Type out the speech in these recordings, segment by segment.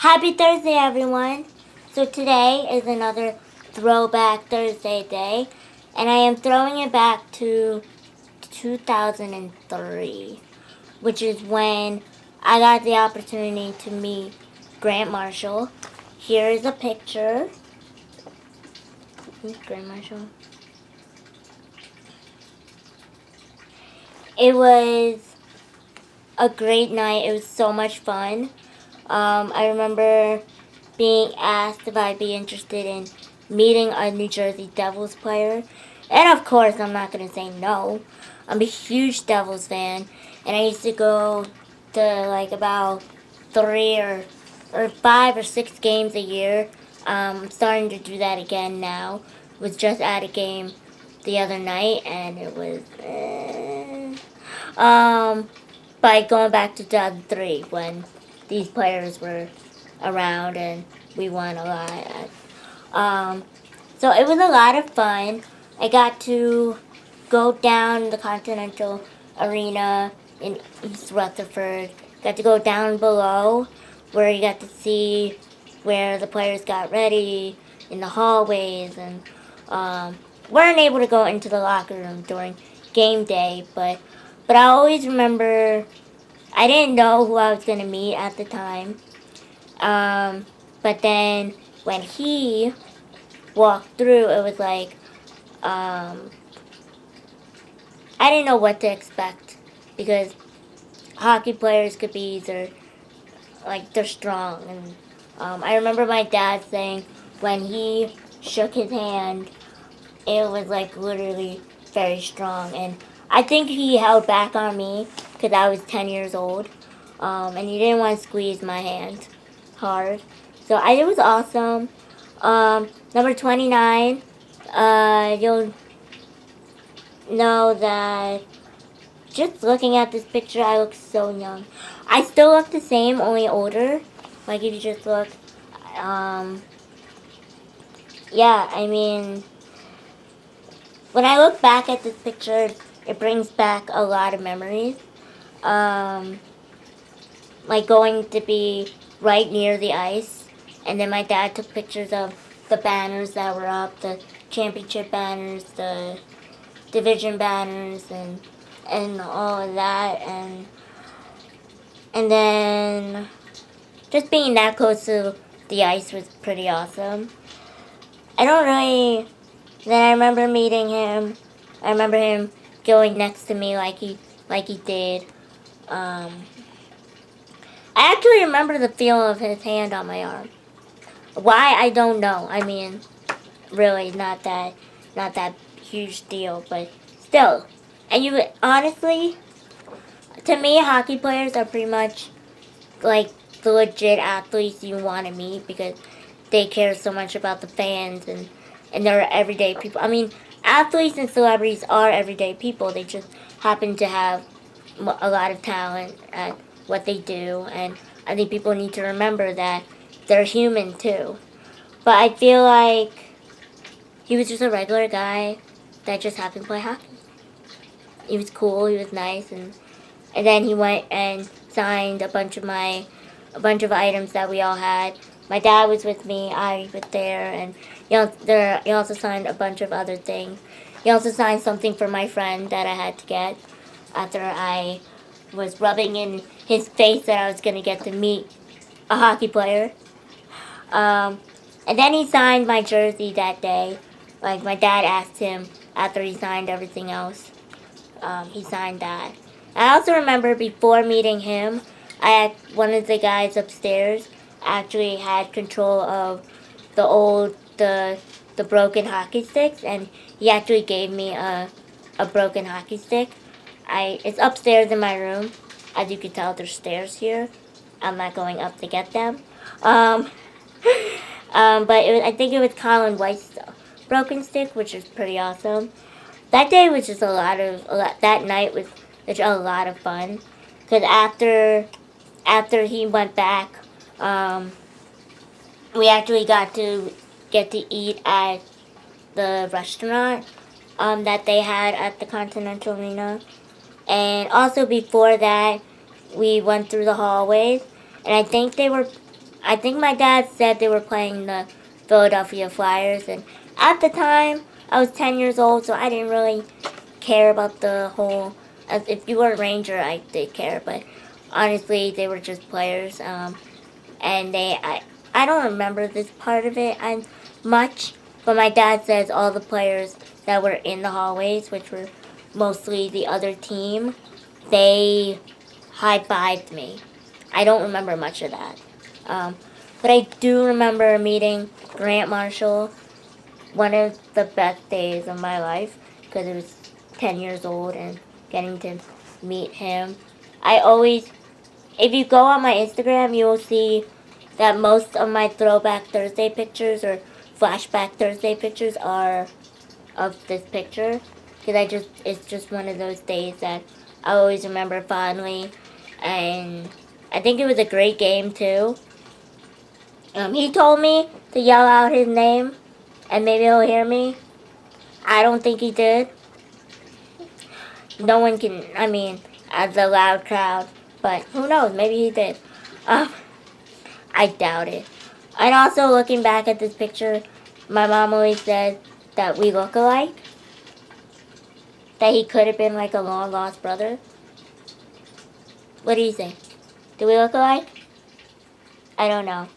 Happy Thursday, everyone. So today is another Throwback Thursday day, and I am throwing it back to 2003, which is when I got the opportunity to meet Grant Marshall. Here is a picture. Grant Marshall. It was a great night. It was so much fun. I remember being asked if I'd be interested in meeting a New Jersey Devils player. And of course, I'm not going to say no. I'm a huge Devils fan. And I used to go to like about 5 or 6 games a year. I'm starting to do that again now. Was just at a game the other night, and it was by going back to 2003 when these players were around and we won a lot. So it was a lot of fun. I got to go down the Continental Arena in East Rutherford. Got to go down below where you got to see where the players got ready in the hallways, and weren't able to go into the locker room during game day, but I always remember I didn't know who I was going to meet at the time. But then when he walked through, it was like, I didn't know what to expect, because hockey players could be either, like, they're strong. And I remember my dad saying when he shook his hand, it was like literally very strong. And I think he held back on me because I was 10 years old. And he didn't want to squeeze my hand hard. So it was awesome. Number 29, you'll know that just looking at this picture, I look so young. I still look the same, only older. Like if you just look, yeah, I mean, when I look back at this picture, it brings back a lot of memories. Like going to be right near the ice, and then my dad took pictures of the banners that were up, the championship banners, the division banners, and all of that, and then just being that close to the ice was pretty awesome. Then I remember meeting him. I remember him going next to me like he did. I actually remember the feel of his hand on my arm. Why, I don't know. I mean, really, not that huge deal, but still. And you honestly, to me, hockey players are pretty much like the legit athletes you want to meet, because they care so much about the fans, and they're everyday people. I mean, athletes and celebrities are everyday people. They just happen to have a lot of talent at what they do, and I think people need to remember that they're human too. But I feel like he was just a regular guy that just happened to play hockey. He was cool, he was nice, and then he went and signed a bunch of items that we all had. My dad was with me, I was there, and he also signed a bunch of other things. He also signed something for my friend that I had to get after I was rubbing in his face that I was going to get to meet a hockey player. And then he signed my jersey that day. Like, my dad asked him after he signed everything else. He signed that. I also remember before meeting him, one of the guys upstairs actually had control of the broken hockey sticks, and he actually gave me a broken hockey stick. It's upstairs in my room. As you can tell, there's stairs here. I'm not going up to get them. But I think it was Colin White's broken stick, which is pretty awesome. That day was just that night was just a lot of fun. Because after he went back, we actually got to eat at the restaurant that they had at the Continental Arena. And also before that, we went through the hallways, and I think I think my dad said they were playing the Philadelphia Flyers, and at the time I was 10 years old, so I didn't really care about the whole. If you were a Ranger, I did care, but honestly, they were just players. And I don't remember this part of it much, but my dad says all the players that were in the hallways, which were mostly the other team, they high-fived me. I don't remember much of that. But I do remember meeting Grant Marshall, one of the best days of my life, because I was 10 years old and getting to meet him. If you go on my Instagram, you will see that most of my Throwback Thursday pictures or Flashback Thursday pictures are of this picture. Because it's just one of those days that I always remember fondly. And I think it was a great game too. He told me to yell out his name and maybe he'll hear me. I don't think he did. No one can, as a loud crowd. But who knows, maybe he did. I doubt it. And also, looking back at this picture, my mom always said that we look alike. That he could have been like a long-lost brother. What do you think? Do we look alike? I don't know.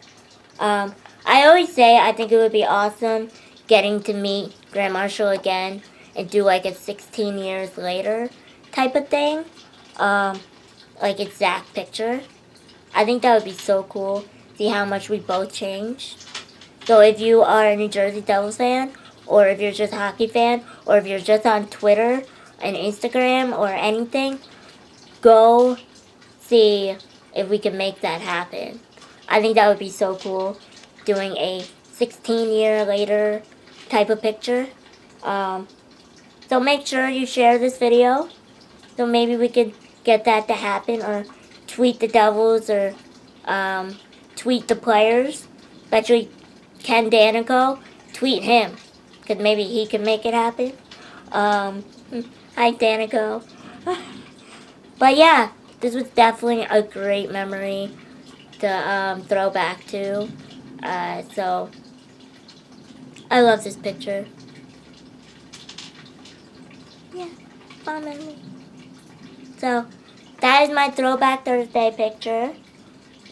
I always say I think it would be awesome getting to meet Grant Marshall again and do like a 16 years later type of thing. Like exact picture. I think that would be so cool. See how much we both changed. So if you are a New Jersey Devils fan, or if you're just a hockey fan, or if you're just on Twitter and Instagram or anything, go see if we can make that happen. I think that would be so cool, doing a 16-year later type of picture. So make sure you share this video, so maybe we could get that to happen, or tweet the Devils, or tweet the players, especially Ken Danico. Tweet him, because maybe he can make it happen. Hi, Danico. But yeah, this was definitely a great memory to throw back to. So, I love this picture. Yeah, fun memory. So, that is my Throwback Thursday picture.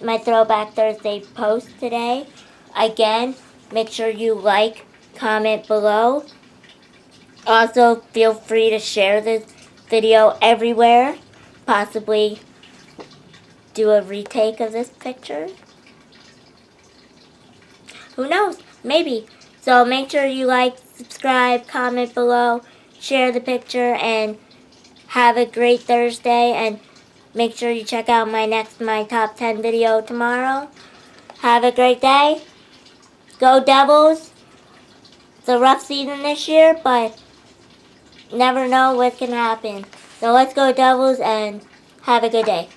My Throwback Thursday post today. Again, make sure you like, comment below. Also, feel free to share this video everywhere. Possibly do a retake of this picture. Who knows? Maybe. So make sure you like, subscribe, comment below, share the picture, and have a great Thursday. And make sure you check out my top 10 video tomorrow. Have a great day. Go Devils. It's a rough season this year, but never know what can happen. So let's go Devils and have a good day.